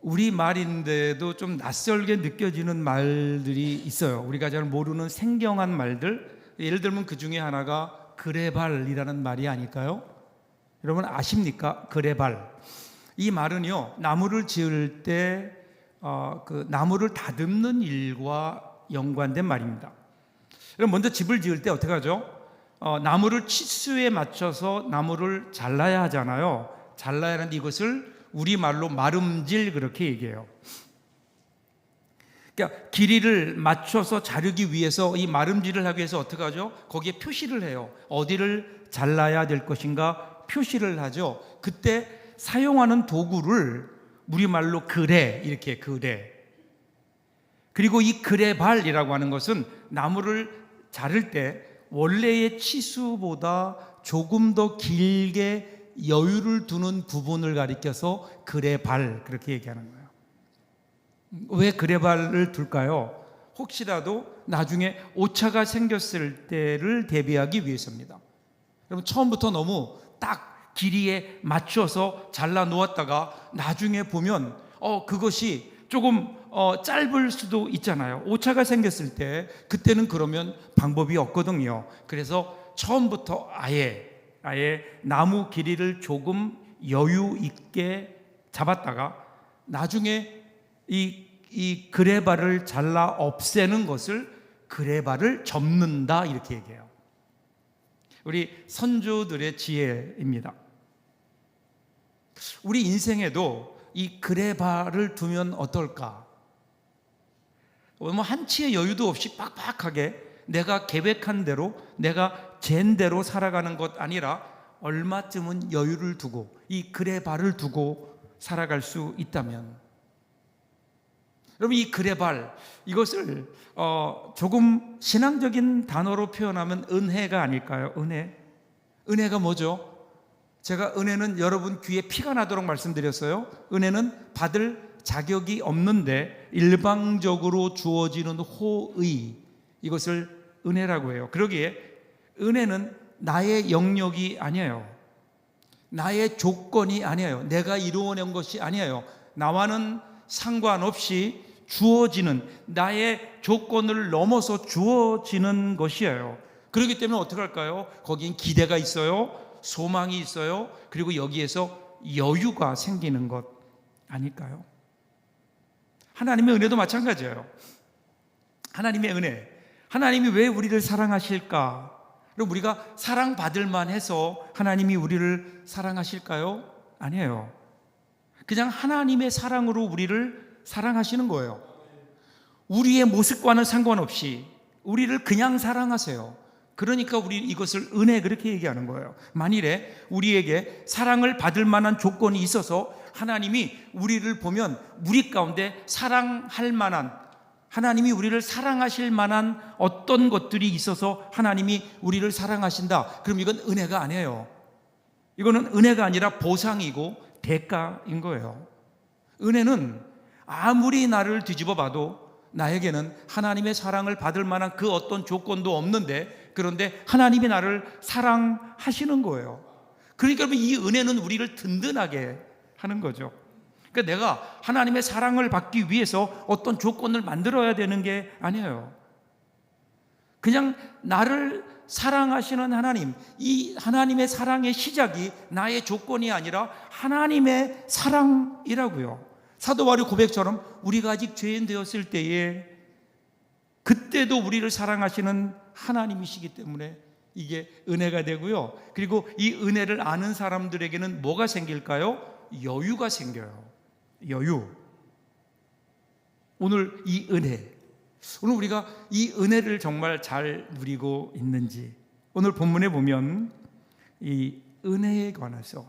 우리 말인데도 좀 낯설게 느껴지는 말들이 있어요. 우리가 잘 모르는 생경한 말들. 예를 들면 그 중에 하나가 그레발이라는 말이 아닐까요? 여러분 아십니까? 그레발. 이 말은요, 나무를 지을 때 그 나무를 다듬는 일과 연관된 말입니다. 그럼 먼저 집을 지을 때 어떻게 하죠? 나무를 치수에 맞춰서 나무를 잘라야 하잖아요. 잘라야 하는데 이것을 우리말로 마름질 그렇게 얘기해요. 그러니까 길이를 맞춰서 자르기 위해서 이 마름질을 하기 위해서 어떻게 하죠? 거기에 표시를 해요. 어디를 잘라야 될 것인가 표시를 하죠. 그때 사용하는 도구를 우리말로 그레, 이렇게 그레. 그리고 이 그레발이라고 하는 것은 나무를 자를 때 원래의 치수보다 조금 더 길게 여유를 두는 부분을 가리켜서 그레발 그렇게 얘기하는 거예요. 왜 그레발을 둘까요? 혹시라도 나중에 오차가 생겼을 때를 대비하기 위해서입니다. 여러분 처음부터 너무 딱 길이에 맞춰서 잘라 놓았다가 나중에 보면 그것이 조금 짧을 수도 있잖아요. 오차가 생겼을 때 그때는 그러면 방법이 없거든요. 그래서 처음부터 아예 나무 길이를 조금 여유 있게 잡았다가 나중에 이 그레발을 잘라 없애는 것을 그레발을 접는다 이렇게 얘기해요. 우리 선조들의 지혜입니다. 우리 인생에도 이 그레발을 두면 어떨까? 한치의 여유도 없이 빡빡하게 내가 계획한 대로 내가 잰 대로 살아가는 것 아니라 얼마쯤은 여유를 두고 이 그레발을 두고 살아갈 수 있다면, 여러분 이 그레발 이것을 조금 신앙적인 단어로 표현하면 은혜가 아닐까요? 은혜가 뭐죠? 제가 은혜는 여러분 귀에 피가 나도록 말씀드렸어요. 은혜는 받을 자격이 없는데 일방적으로 주어지는 호의, 이것을 은혜라고 해요. 그러기에 은혜는 나의 영역이 아니에요. 나의 조건이 아니에요. 내가 이루어낸 것이 아니에요. 나와는 상관없이 주어지는, 나의 조건을 넘어서 주어지는 것이에요. 그렇기 때문에 어떻게 할까요? 거긴 기대가 있어요. 소망이 있어요. 그리고 여기에서 여유가 생기는 것 아닐까요? 하나님의 은혜도 마찬가지예요. 하나님의 은혜, 하나님이 왜 우리를 사랑하실까? 그럼 우리가 사랑받을 만해서 하나님이 우리를 사랑하실까요? 아니에요. 그냥 하나님의 사랑으로 우리를 사랑하시는 거예요. 우리의 모습과는 상관없이 우리를 그냥 사랑하세요. 그러니까 우리 이것을 은혜 그렇게 얘기하는 거예요. 만일에 우리에게 사랑을 받을 만한 조건이 있어서 하나님이 우리를 보면 우리 가운데 사랑할 만한, 하나님이 우리를 사랑하실 만한 어떤 것들이 있어서 하나님이 우리를 사랑하신다. 그럼 이건 은혜가 아니에요. 이거는 은혜가 아니라 보상이고 대가인 거예요. 은혜는 아무리 나를 뒤집어 봐도 나에게는 하나님의 사랑을 받을 만한 그 어떤 조건도 없는데, 그런데 하나님이 나를 사랑하시는 거예요. 그러니까 이 은혜는 우리를 든든하게 하는 거죠. 그러니까 내가 하나님의 사랑을 받기 위해서 어떤 조건을 만들어야 되는 게 아니에요. 그냥 나를 사랑하시는 하나님, 이 하나님의 사랑의 시작이 나의 조건이 아니라 하나님의 사랑이라고요. 사도 바울 고백처럼 우리가 아직 죄인 되었을 때에 그때도 우리를 사랑하시는 하나님이시기 때문에 이게 은혜가 되고요. 그리고 이 은혜를 아는 사람들에게는 뭐가 생길까요? 여유가 생겨요. 여유. 오늘 이 은혜, 오늘 우리가 이 은혜를 정말 잘 누리고 있는지, 오늘 본문에 보면 이 은혜에 관해서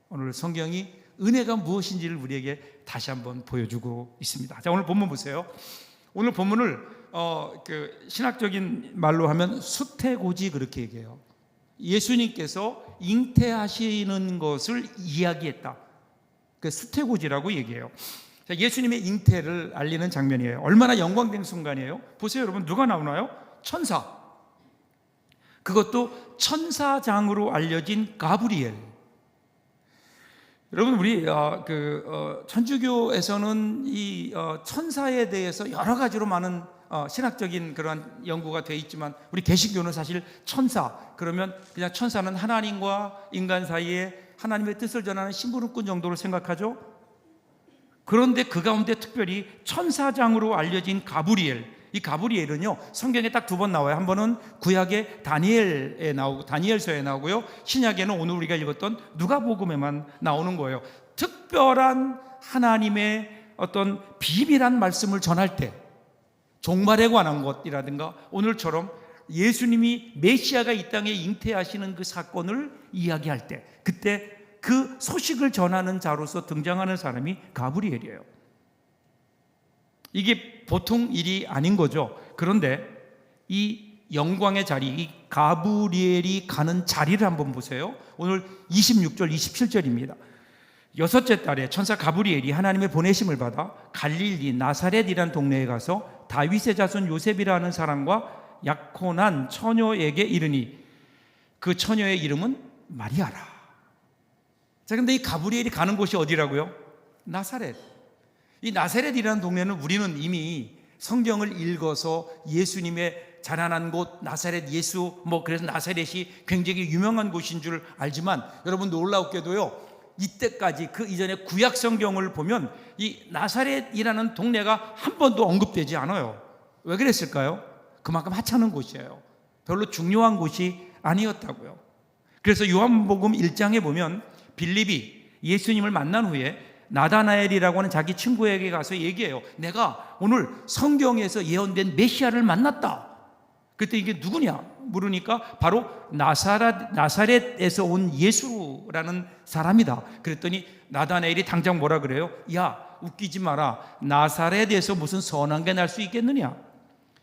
오늘 성경이 은혜가 무엇인지를 우리에게 다시 한번 보여주고 있습니다. 자, 오늘 본문 보세요. 오늘 본문을 신학적인 말로 하면 수태고지 그렇게 얘기해요. 예수님께서 잉태하시는 것을 이야기했다. 그 수태고지라고 얘기해요. 자, 예수님의 잉태를 알리는 장면이에요. 얼마나 영광된 순간이에요. 보세요 여러분, 누가 나오나요? 천사. 그것도 천사장으로 알려진 가브리엘. 여러분, 우리 천주교에서는 이 천사에 대해서 여러 가지로 많은 신학적인 그러한 연구가 되어 있지만, 우리 개신교는 사실 천사 그러면 그냥 천사는 하나님과 인간 사이에 하나님의 뜻을 전하는 심부름꾼 정도로 생각하죠. 그런데 그 가운데 특별히 천사장으로 알려진 가브리엘, 이 가브리엘은요 성경에 딱 두 번 나와요. 한 번은 구약의 다니엘서에 나오고요, 신약에는 오늘 우리가 읽었던 누가복음에만 나오는 거예요. 특별한 하나님의 어떤 비밀한 말씀을 전할 때, 종말에 관한 것이라든가 오늘처럼 예수님이 메시아가 이 땅에 잉태하시는 그 사건을 이야기할 때, 그때 그 소식을 전하는 자로서 등장하는 사람이 가브리엘이에요. 이게 보통 일이 아닌 거죠. 그런데 이 영광의 자리, 이 가브리엘이 가는 자리를 한번 보세요. 오늘 26절 27절입니다. 여섯째 달에 천사 가브리엘이 하나님의 보내심을 받아 갈릴리 나사렛이라는 동네에 가서 다윗의 자손 요셉이라는 사람과 약혼한 처녀에게 이르니, 그 처녀의 이름은 마리아라. 자, 근데 이 가브리엘이 가는 곳이 어디라고요? 나사렛. 이 나사렛이라는 동네는 우리는 이미 성경을 읽어서 예수님의 자라난 곳 나사렛, 예수 그래서 나사렛이 굉장히 유명한 곳인 줄 알지만, 여러분 놀랍게도요, 이때까지 그 이전에 구약 성경을 보면 이 나사렛이라는 동네가 한 번도 언급되지 않아요. 왜 그랬을까요? 그만큼 하찮은 곳이에요. 별로 중요한 곳이 아니었다고요. 그래서 요한복음 1장에 보면 빌립이 예수님을 만난 후에 나다나엘이라고 하는 자기 친구에게 가서 얘기해요. 내가 오늘 성경에서 예언된 메시아를 만났다. 그때 이게 누구냐 물으니까 바로 나사렛에서 온 예수라는 사람이다. 그랬더니 나다나엘이 당장 뭐라 그래요? 야, 웃기지 마라. 나사렛에서 무슨 선한 게 날 수 있겠느냐.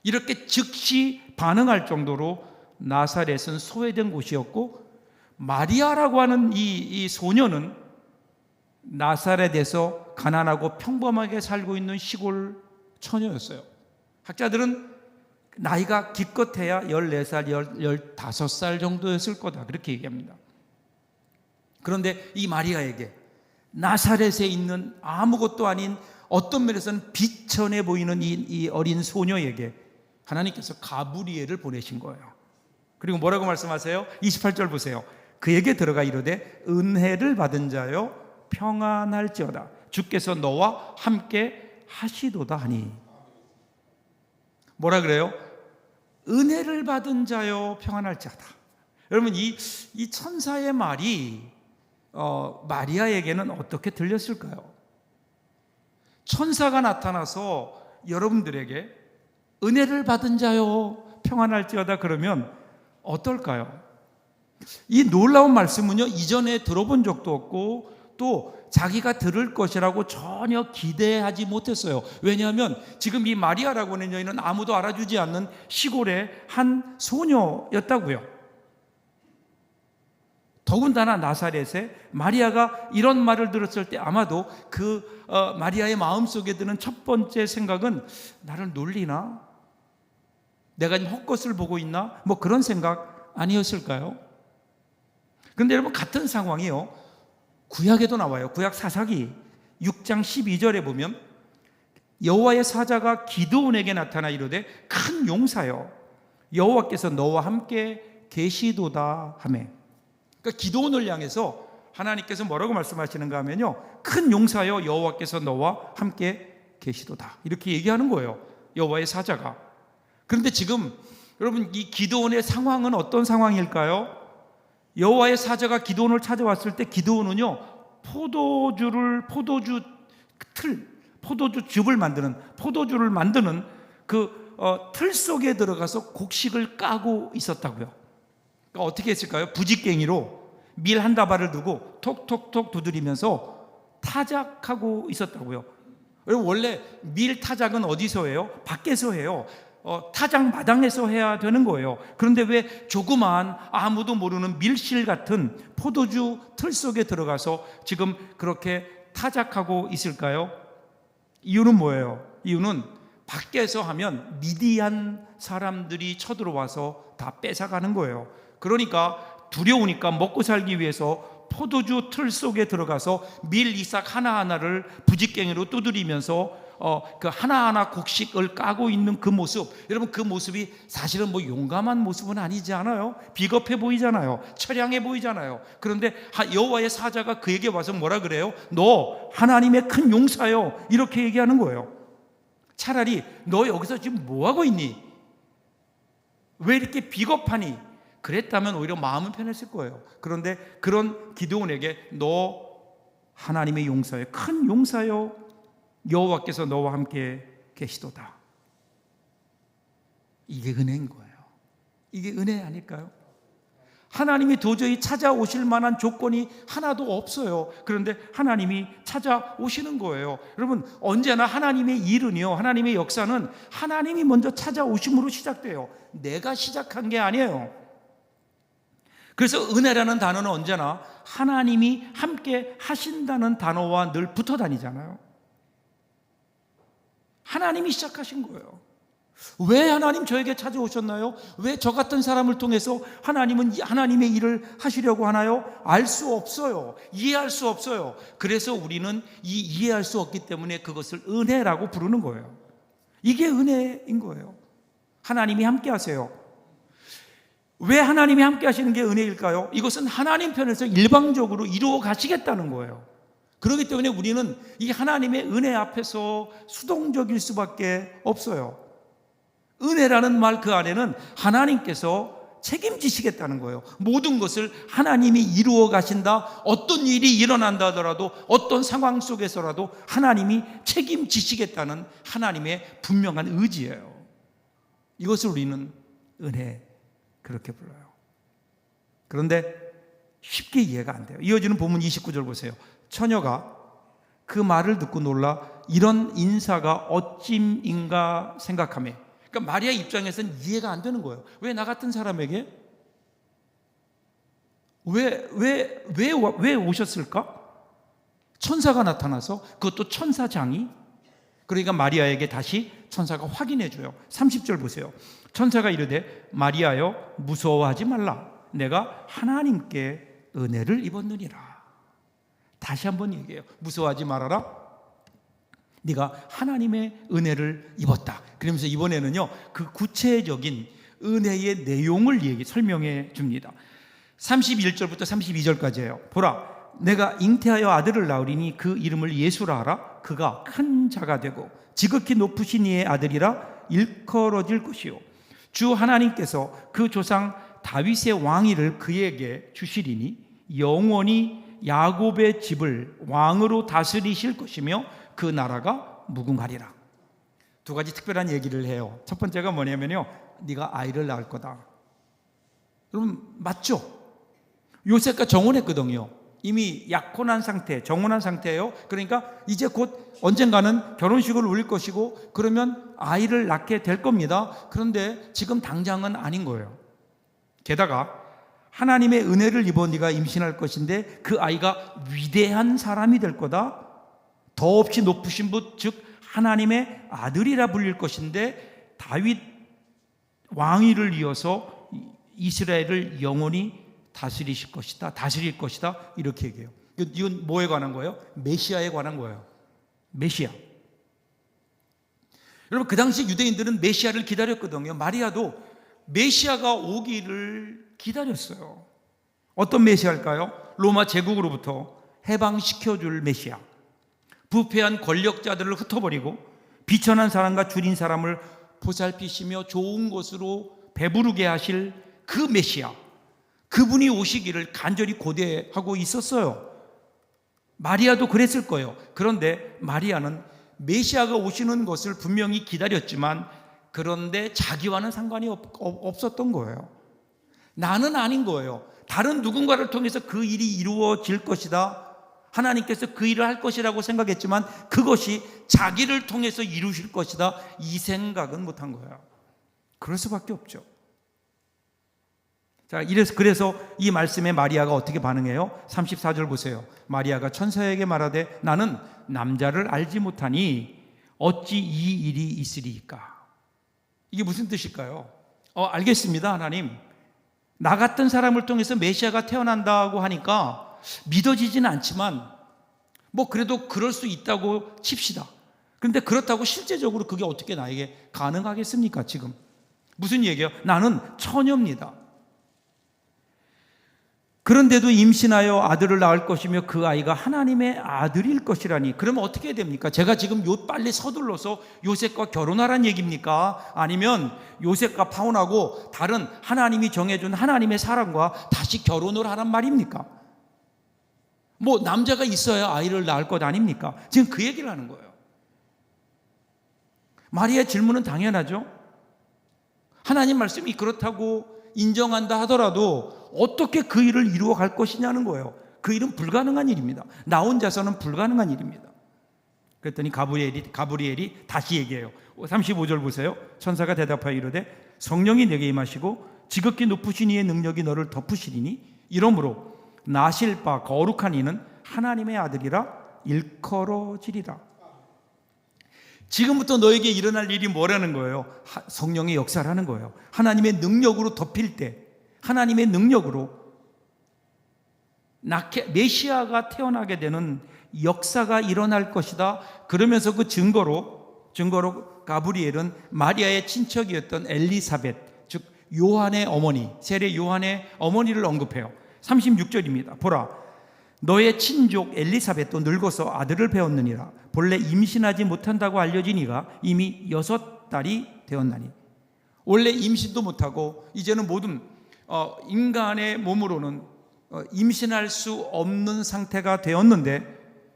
이렇게 즉시 반응할 정도로 나사렛은 소외된 곳이었고, 마리아라고 하는 이 소녀는 나사렛에서 가난하고 평범하게 살고 있는 시골 처녀였어요. 학자들은 나이가 기껏해야 14살, 15살 정도였을 거다, 그렇게 얘기합니다. 그런데 이 마리아에게, 나사렛에 있는 아무것도 아닌 어떤 면에서는 비천해 보이는 이 어린 소녀에게 하나님께서 가브리엘을 보내신 거예요. 그리고 뭐라고 말씀하세요? 28절 보세요. 그에게 들어가 이르되 은혜를 받은 자여 평안할지어다. 주께서 너와 함께 하시도다 하니. 뭐라 그래요? 은혜를 받은 자여 평안할지어다. 여러분, 이 천사의 말이 마리아에게는 어떻게 들렸을까요? 천사가 나타나서 여러분들에게 은혜를 받은 자여 평안할지어다 그러면 어떨까요? 이 놀라운 말씀은요, 이전에 들어본 적도 없고 또 자기가 들을 것이라고 전혀 기대하지 못했어요. 왜냐하면 지금 이 마리아라고 하는 여인은 아무도 알아주지 않는 시골의 한 소녀였다고요. 더군다나 나사렛에 마리아가 이런 말을 들었을 때 아마도 그 마리아의 마음속에 드는 첫 번째 생각은, 나를 놀리나? 내가 헛것을 보고 있나? 그런 생각 아니었을까요? 그런데 여러분, 같은 상황이요, 구약에도 나와요. 구약 사사기 6장 12절에 보면 여호와의 사자가 기드온에게 나타나 이르되 큰 용사여 여호와께서 너와 함께 계시도다 하매. 그러니까 기드온을 향해서 하나님께서 뭐라고 말씀하시는가 하면요, 큰 용사여 여호와께서 너와 함께 계시도다, 이렇게 얘기하는 거예요, 여호와의 사자가. 그런데 지금 여러분, 이 기드온의 상황은 어떤 상황일까요? 여호와의 사자가 기드온을 찾아왔을 때 기드온은요, 포도주즙을 만드는 그 틀 속에 들어가서 곡식을 까고 있었다고요. 그러니까 어떻게 했을까요? 부직갱이로 밀 한 다발을 두고 톡톡톡 두드리면서 타작하고 있었다고요. 여러분, 원래 밀 타작은 어디서 해요? 밖에서 해요. 타작 마당에서 해야 되는 거예요. 그런데 왜 조그마한 아무도 모르는 밀실 같은 포도주 틀 속에 들어가서 지금 그렇게 타작하고 있을까요? 이유는 뭐예요? 이유는 밖에서 하면 미디안 사람들이 쳐들어와서 다 뺏어가는 거예요. 그러니까 두려우니까 먹고 살기 위해서 포도주 틀 속에 들어가서 밀 이삭 하나하나를 부직갱이로 두드리면서 그 하나하나 곡식을 까고 있는 그 모습, 여러분 그 모습이 사실은 뭐 용감한 모습은 아니지 않아요? 비겁해 보이잖아요. 처량해 보이잖아요. 그런데 여호와의 사자가 그에게 와서 뭐라 그래요? 너 하나님의 큰 용사요, 이렇게 얘기하는 거예요. 차라리 너 여기서 지금 뭐하고 있니? 왜 이렇게 비겁하니? 그랬다면 오히려 마음은 편했을 거예요. 그런데 그런 기드온에게 너 하나님의 용사요, 큰 용사요, 여호와께서 너와 함께 계시도다. 이게 은혜인 거예요. 이게 은혜 아닐까요? 하나님이 도저히 찾아오실 만한 조건이 하나도 없어요. 그런데 하나님이 찾아오시는 거예요. 여러분, 언제나 하나님의 일은요, 하나님의 역사는 하나님이 먼저 찾아오심으로 시작돼요. 내가 시작한 게 아니에요. 그래서 은혜라는 단어는 언제나 하나님이 함께 하신다는 단어와 늘 붙어 다니잖아요. 하나님이 시작하신 거예요. 왜 하나님 저에게 찾아오셨나요? 왜 저 같은 사람을 통해서 하나님은 하나님의 일을 하시려고 하나요? 알 수 없어요. 이해할 수 없어요. 그래서 우리는 이해할 수 없기 때문에 그것을 은혜라고 부르는 거예요. 이게 은혜인 거예요. 하나님이 함께 하세요. 왜 하나님이 함께 하시는 게 은혜일까요? 이것은 하나님 편에서 일방적으로 이루어 가시겠다는 거예요. 그렇기 때문에 우리는 이 하나님의 은혜 앞에서 수동적일 수밖에 없어요. 은혜라는 말 그 안에는 하나님께서 책임지시겠다는 거예요. 모든 것을 하나님이 이루어 가신다. 어떤 일이 일어난다 하더라도, 어떤 상황 속에서라도 하나님이 책임지시겠다는 하나님의 분명한 의지예요. 이것을 우리는 은혜, 그렇게 불러요. 그런데 쉽게 이해가 안 돼요. 이어지는 본문 29절 보세요. 처녀가 그 말을 듣고 놀라 이런 인사가 어찜인가 생각하며, 그러니까 마리아 입장에서는 이해가 안 되는 거예요. 왜 나 같은 사람에게 왜 오셨을까? 천사가 나타나서, 그것도 천사장이. 그러니까 마리아에게 다시 천사가 확인해 줘요. 30절 보세요. 천사가 이르되 마리아여 무서워하지 말라. 내가 하나님께 은혜를 입었느니라. 다시 한번 얘기해요. 무서워하지 말아라. 네가 하나님의 은혜를 입었다. 그러면서 이번에는요, 그 구체적인 은혜의 내용을 설명해 줍니다. 31절부터 32절까지예요. 보라, 내가 잉태하여 아들을 낳으리니 그 이름을 예수라 하라. 그가 큰 자가 되고 지극히 높으신 이의 아들이라 일컬어질 것이요, 주 하나님께서 그 조상 다윗의 왕위를 그에게 주시리니 영원히 야곱의 집을 왕으로 다스리실 것이며 그 나라가 무궁하리라. 두 가지 특별한 얘기를 해요. 첫 번째가 뭐냐면요, 네가 아이를 낳을 거다. 여러분 맞죠? 요셉과 정혼했거든요. 이미 약혼한 상태, 정혼한 상태예요. 그러니까 이제 곧 언젠가는 결혼식을 올릴 것이고 그러면 아이를 낳게 될 겁니다. 그런데 지금 당장은 아닌 거예요. 게다가 하나님의 은혜를 입어 네가 임신할 것인데 그 아이가 위대한 사람이 될 거다. 더없이 높으신 분, 즉 하나님의 아들이라 불릴 것인데 다윗 왕위를 이어서 이스라엘을 영원히 다스릴 것이다. 이렇게 얘기해요. 이건 뭐에 관한 거예요? 메시아에 관한 거예요. 메시아. 여러분 그 당시 유대인들은 메시아를 기다렸거든요. 마리아도 메시아가 오기를 기다렸어요. 어떤 메시아일까요? 로마 제국으로부터 해방시켜줄 메시아. 부패한 권력자들을 흩어버리고 비천한 사람과 줄인 사람을 보살피시며 좋은 것으로 배부르게 하실 그 메시아. 그분이 오시기를 간절히 고대하고 있었어요. 마리아도 그랬을 거예요. 그런데 마리아는 메시아가 오시는 것을 분명히 기다렸지만 그런데 자기와는 상관이 없었던 거예요. 나는 아닌 거예요. 다른 누군가를 통해서 그 일이 이루어질 것이다. 하나님께서 그 일을 할 것이라고 생각했지만 그것이 자기를 통해서 이루실 것이다. 이 생각은 못한 거예요. 그럴 수밖에 없죠. 자, 그래서 이 말씀에 마리아가 어떻게 반응해요? 34절 보세요. 마리아가 천사에게 말하되 나는 남자를 알지 못하니 어찌 이 일이 있으리이까? 이게 무슨 뜻일까요? 알겠습니다, 하나님. 나 같은 사람을 통해서 메시아가 태어난다고 하니까 믿어지지는 않지만 뭐 그래도 그럴 수 있다고 칩시다. 그런데 그렇다고 실제적으로 그게 어떻게 나에게 가능하겠습니까? 지금 무슨 얘기예요? 나는 처녀입니다. 그런데도 임신하여 아들을 낳을 것이며 그 아이가 하나님의 아들일 것이라니. 그러면 어떻게 해야 됩니까? 제가 지금 빨리 서둘러서 요셉과 결혼하란 얘기입니까? 아니면 요셉과 파혼하고 다른 하나님이 정해준 하나님의 사람과 다시 결혼을 하란 말입니까? 뭐 남자가 있어야 아이를 낳을 것 아닙니까? 지금 그 얘기를 하는 거예요. 마리아의 질문은 당연하죠. 하나님 말씀이 그렇다고 인정한다 하더라도 어떻게 그 일을 이루어 갈 것이냐는 거예요. 그 일은 불가능한 일입니다. 나 혼자서는 불가능한 일입니다. 그랬더니 가브리엘이 다시 얘기해요. 35절 보세요. 천사가 대답하여 이르되 성령이 내게 임하시고 지극히 높으신 이의 능력이 너를 덮으시리니 이러므로 나실 바 거룩한 이는 하나님의 아들이라 일컬어지리라. 지금부터 너에게 일어날 일이 뭐라는 거예요? 성령의 역사라는 거예요. 하나님의 능력으로 덮일 때, 하나님의 능력으로 메시아가 태어나게 되는 역사가 일어날 것이다. 그러면서 그 증거로 가브리엘은 마리아의 친척이었던 엘리사벳, 즉 요한의 어머니, 세례 요한의 어머니를 언급해요. 36절입니다. 보라, 너의 친족 엘리사벳도 늙어서 아들을 배웠느니라. 본래 임신하지 못한다고 알려진 이가 이미 6달이 되었나니. 원래 임신도 못하고 이제는 모든 인간의 몸으로는 임신할 수 없는 상태가 되었는데,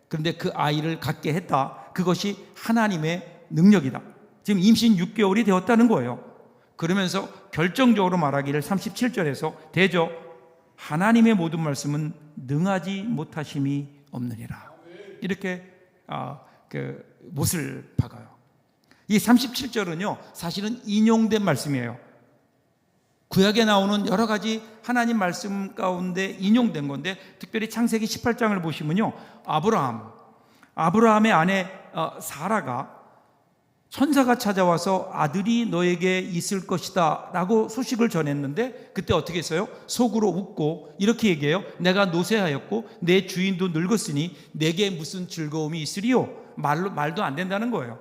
그런데 그 아이를 갖게 했다. 그것이 하나님의 능력이다. 지금 임신 6개월이 되었다는 거예요. 그러면서 결정적으로 말하기를 37절에서 대저 하나님의 모든 말씀은 능하지 못하심이 없느니라. 이렇게 못을 박아요. 이 37절은요 사실은 인용된 말씀이에요. 구약에 나오는 여러 가지 하나님 말씀 가운데 인용된 건데, 특별히 창세기 18장을 보시면요, 아브라함의 아내 사라가 천사가 찾아와서 아들이 너에게 있을 것이다 라고 소식을 전했는데, 그때 어떻게 했어요? 속으로 웃고 이렇게 얘기해요. 내가 노쇠하였고 내 주인도 늙었으니 내게 무슨 즐거움이 있으리요? 말도 안 된다는 거예요.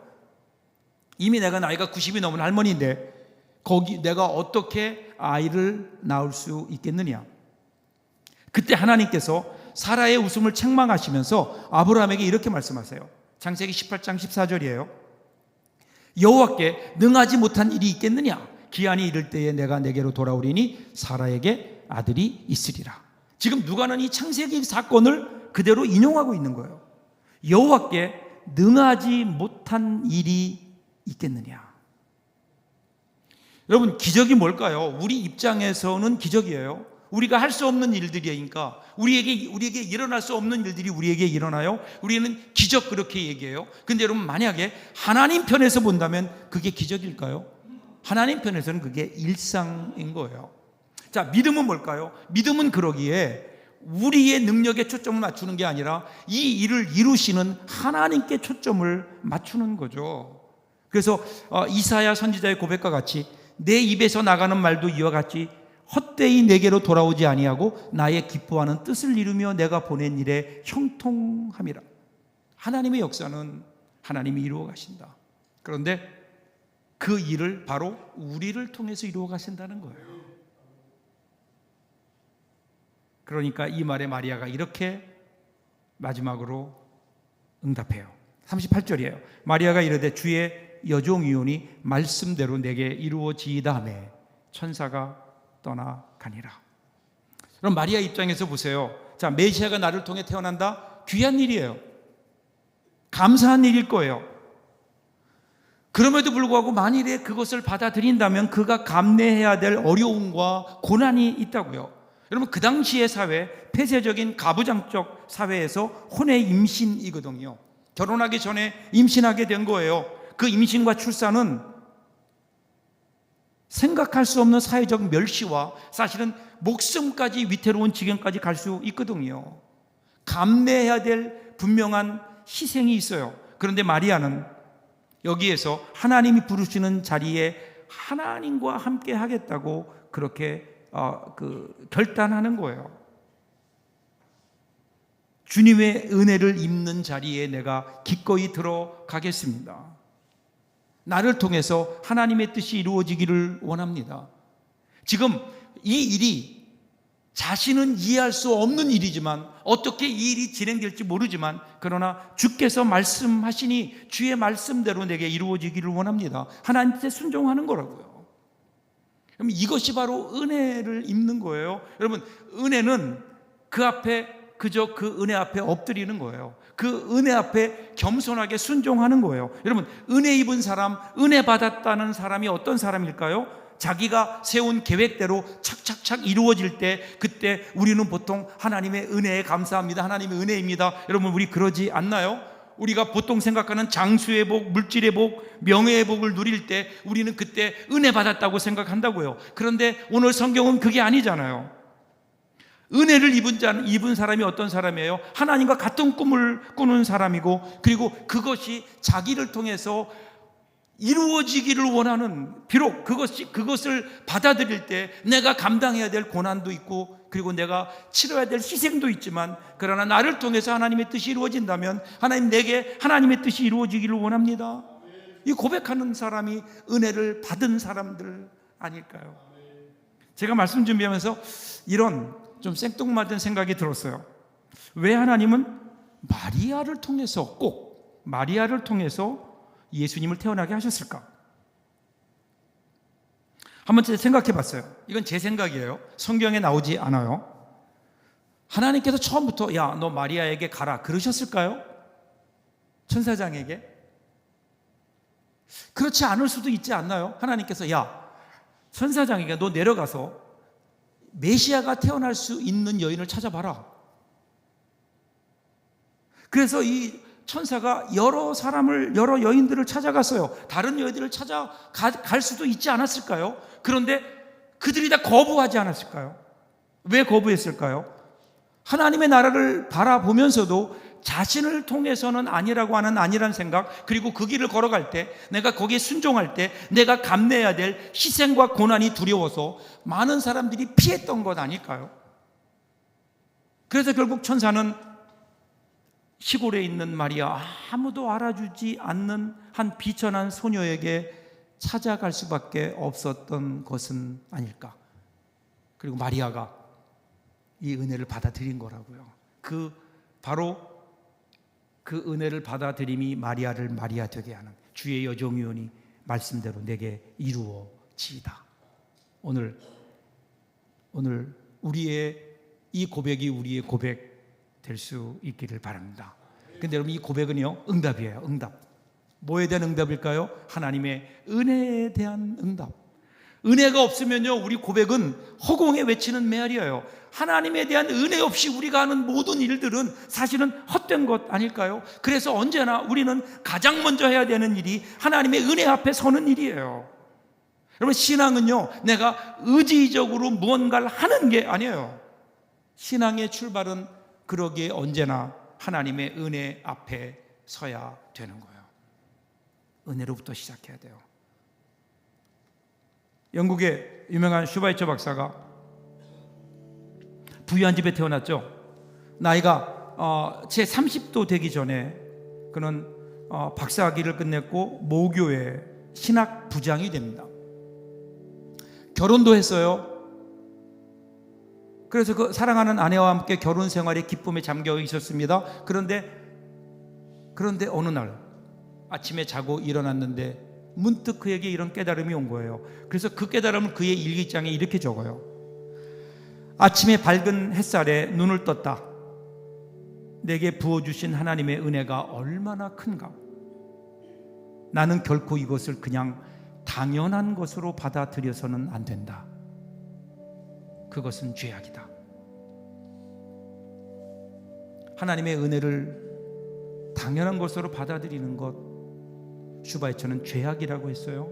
이미 내가 나이가 90이 넘은 할머니인데 거기 내가 어떻게 아이를 낳을 수 있겠느냐. 그때 하나님께서 사라의 웃음을 책망하시면서 아브라함에게 이렇게 말씀하세요. 창세기 18장 14절이에요. 여호와께 능하지 못한 일이 있겠느냐. 기한이 이를 때에 내가 내게로 돌아오리니 사라에게 아들이 있으리라. 지금 누가는 이 창세기 사건을 그대로 인용하고 있는 거예요. 여호와께 능하지 못한 일이 있겠느냐. 여러분, 기적이 뭘까요? 우리 입장에서는 기적이에요. 우리가 할 수 없는 일들이니까, 우리에게 일어날 수 없는 일들이 우리에게 일어나요. 우리는 기적 그렇게 얘기해요. 근데 여러분, 만약에 하나님 편에서 본다면 그게 기적일까요? 하나님 편에서는 그게 일상인 거예요. 자, 믿음은 뭘까요? 믿음은 그러기에 우리의 능력에 초점을 맞추는 게 아니라 이 일을 이루시는 하나님께 초점을 맞추는 거죠. 그래서 이사야 선지자의 고백과 같이 내 입에서 나가는 말도 이와 같이 헛되이 내게로 돌아오지 아니하고 나의 기뻐하는 뜻을 이루며 내가 보낸 일에 형통함이라. 하나님의 역사는 하나님이 이루어 가신다. 그런데 그 일을 바로 우리를 통해서 이루어 가신다는 거예요. 그러니까 이 말에 마리아가 이렇게 마지막으로 응답해요. 38절이에요. 마리아가 이르되 주의 여종이오니 말씀대로 내게 이루어지이다 하며 천사가 떠나가니라. 그럼 마리아 입장에서 보세요. 자, 메시아가 나를 통해 태어난다? 귀한 일이에요. 감사한 일일 거예요. 그럼에도 불구하고 만일에 그것을 받아들인다면 그가 감내해야 될 어려움과 고난이 있다고요. 여러분, 그 당시의 사회, 폐쇄적인 가부장적 사회에서 혼의 임신이거든요. 결혼하기 전에 임신하게 된 거예요. 그 임신과 출산은 생각할 수 없는 사회적 멸시와 사실은 목숨까지 위태로운 지경까지 갈 수 있거든요. 감내해야 될 분명한 희생이 있어요. 그런데 마리아는 여기에서 하나님이 부르시는 자리에 하나님과 함께 하겠다고 그렇게 결단하는 거예요. 주님의 은혜를 입는 자리에 내가 기꺼이 들어가겠습니다. 나를 통해서 하나님의 뜻이 이루어지기를 원합니다. 지금 이 일이 자신은 이해할 수 없는 일이지만, 어떻게 이 일이 진행될지 모르지만, 그러나 주께서 말씀하시니 주의 말씀대로 내게 이루어지기를 원합니다. 하나님께 순종하는 거라고요. 그럼 이것이 바로 은혜를 입는 거예요. 여러분, 은혜는 그 앞에 그저 그 은혜 앞에 엎드리는 거예요. 그 은혜 앞에 겸손하게 순종하는 거예요. 여러분, 은혜 입은 사람, 은혜 받았다는 사람이 어떤 사람일까요? 자기가 세운 계획대로 착착착 이루어질 때, 그때 우리는 보통 하나님의 은혜에 감사합니다, 하나님의 은혜입니다. 여러분, 우리 그러지 않나요? 우리가 보통 생각하는 장수의 복, 물질의 복, 명예의 복을 누릴 때 우리는 그때 은혜 받았다고 생각한다고요. 그런데 오늘 성경은 그게 아니잖아요. 은혜를 입은 사람이 어떤 사람이에요? 하나님과 같은 꿈을 꾸는 사람이고, 그리고 그것이 자기를 통해서 이루어지기를 원하는, 비록 그것을 받아들일 때 내가 감당해야 될 고난도 있고, 그리고 내가 치러야 될 희생도 있지만, 그러나 나를 통해서 하나님의 뜻이 이루어진다면 하나님, 내게 하나님의 뜻이 이루어지기를 원합니다. 이 고백하는 사람이 은혜를 받은 사람들 아닐까요? 제가 말씀 준비하면서 이런 좀 생뚱맞은 생각이 들었어요. 왜 하나님은 마리아를 통해서, 꼭 마리아를 통해서 예수님을 태어나게 하셨을까? 한번 생각해 봤어요. 이건 제 생각이에요. 성경에 나오지 않아요. 하나님께서 처음부터 야, 너 마리아에게 가라 그러셨을까요? 천사장에게? 그렇지 않을 수도 있지 않나요? 하나님께서 야, 천사장에게 너 내려가서 메시아가 태어날 수 있는 여인을 찾아봐라. 그래서 이 천사가 여러 여인들을 찾아갔어요. 다른 여인들을 찾아갈 수도 있지 않았을까요? 그런데 그들이 다 거부하지 않았을까요? 왜 거부했을까요? 하나님의 나라를 바라보면서도 자신을 통해서는 아니라고 하는 아니란 생각, 그리고 그 길을 걸어갈 때, 내가 거기에 순종할 때 내가 감내해야 될 희생과 고난이 두려워서 많은 사람들이 피했던 것 아닐까요? 그래서 결국 천사는 시골에 있는 마리아, 아무도 알아주지 않는 한 비천한 소녀에게 찾아갈 수밖에 없었던 것은 아닐까. 그리고 마리아가 이 은혜를 받아들인 거라고요. 바로 그 은혜를 받아들임이 마리아를 마리아 되게 하는, 주의 여종이오니 말씀대로 내게 이루어지이다. 오늘 우리의 이 고백이 우리의 고백 될 수 있기를 바랍니다. 근데 여러분, 이 고백은요, 응답이에요. 응답. 뭐에 대한 응답일까요? 하나님의 은혜에 대한 응답. 은혜가 없으면요, 우리 고백은 허공에 외치는 메아리예요. 하나님에 대한 은혜 없이 우리가 하는 모든 일들은 사실은 헛된 것 아닐까요? 그래서 언제나 우리는 가장 먼저 해야 되는 일이 하나님의 은혜 앞에 서는 일이에요. 여러분, 신앙은요, 내가 의지적으로 무언가를 하는 게 아니에요. 신앙의 출발은 그러기에 언제나 하나님의 은혜 앞에 서야 되는 거예요. 은혜로부터 시작해야 돼요. 영국의 유명한 슈바이처 박사가 부유한 집에 태어났죠. 나이가 채 30도 되기 전에 그는 박사학위를 끝냈고 모교의 신학 부장이 됩니다. 결혼도 했어요. 그래서 그 사랑하는 아내와 함께 결혼 생활의 기쁨에 잠겨 있었습니다. 그런데 어느 날 아침에 자고 일어났는데 문득 그에게 이런 깨달음이 온 거예요. 그래서 그 깨달음을 그의 일기장에 이렇게 적어요. 아침에 밝은 햇살에 눈을 떴다. 내게 부어주신 하나님의 은혜가 얼마나 큰가. 나는 결코 이것을 그냥 당연한 것으로 받아들여서는 안 된다. 그것은 죄악이다. 하나님의 은혜를 당연한 것으로 받아들이는 것, 슈바이처는 죄악이라고 했어요.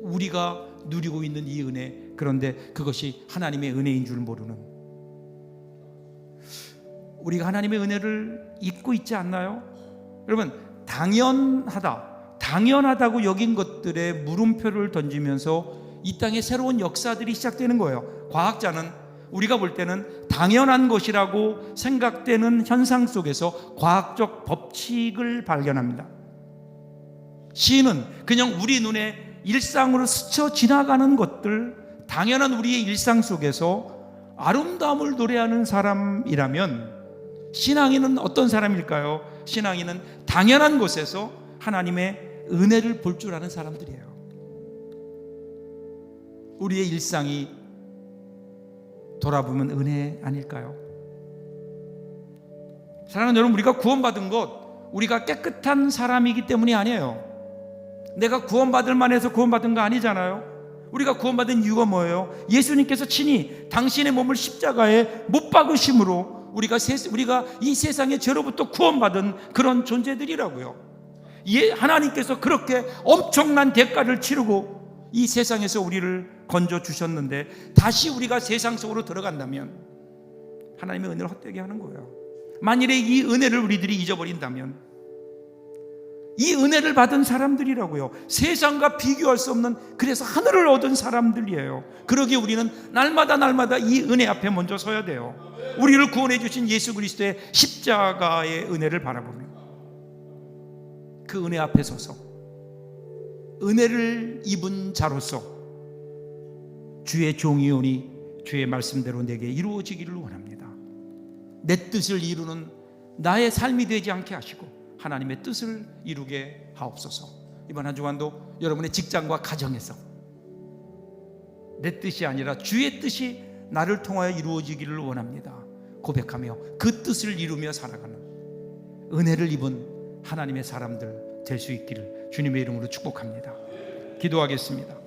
우리가 누리고 있는 이 은혜, 그런데 그것이 하나님의 은혜인 줄 모르는, 우리가 하나님의 은혜를 잊고 있지 않나요? 여러분, 당연하다고 여긴 것들에 물음표를 던지면서 이 땅에 새로운 역사들이 시작되는 거예요. 과학자는, 우리가 볼 때는 당연한 것이라고 생각되는 현상 속에서 과학적 법칙을 발견합니다. 시인은 그냥 우리 눈에 일상으로 스쳐 지나가는 것들, 당연한 우리의 일상 속에서 아름다움을 노래하는 사람이라면 신앙인은 어떤 사람일까요? 신앙인은 당연한 곳에서 하나님의 은혜를 볼 줄 아는 사람들이에요. 우리의 일상이 돌아보면 은혜 아닐까요? 사랑하는 여러분, 우리가 구원받은 것, 우리가 깨끗한 사람이기 때문이 아니에요. 내가 구원받을 만해서 구원받은 거 아니잖아요. 우리가 구원받은 이유가 뭐예요? 예수님께서 친히 당신의 몸을 십자가에 못 박으심으로 우리가 이 세상의 죄로부터 구원받은 그런 존재들이라고요. 하나님께서 그렇게 엄청난 대가를 치르고 이 세상에서 우리를 건져 주셨는데 다시 우리가 세상 속으로 들어간다면 하나님의 은혜를 헛되게 하는 거예요. 만일에 이 은혜를 우리들이 잊어버린다면, 이 은혜를 받은 사람들이라고요. 세상과 비교할 수 없는, 그래서 하늘을 얻은 사람들이에요. 그러기에 우리는 날마다 이 은혜 앞에 먼저 서야 돼요. 우리를 구원해 주신 예수 그리스도의 십자가의 은혜를 바라보며 그 은혜 앞에 서서 은혜를 입은 자로서 주의 종이오니 주의 말씀대로 내게 이루어지기를 원합니다. 내 뜻을 이루는 나의 삶이 되지 않게 하시고 하나님의 뜻을 이루게 하옵소서. 이번 한 주간도 여러분의 직장과 가정에서 내 뜻이 아니라 주의 뜻이 나를 통하여 이루어지기를 원합니다 고백하며 그 뜻을 이루며 살아가는 은혜를 입은 하나님의 사람들 될 수 있기를 주님의 이름으로 축복합니다. 기도하겠습니다.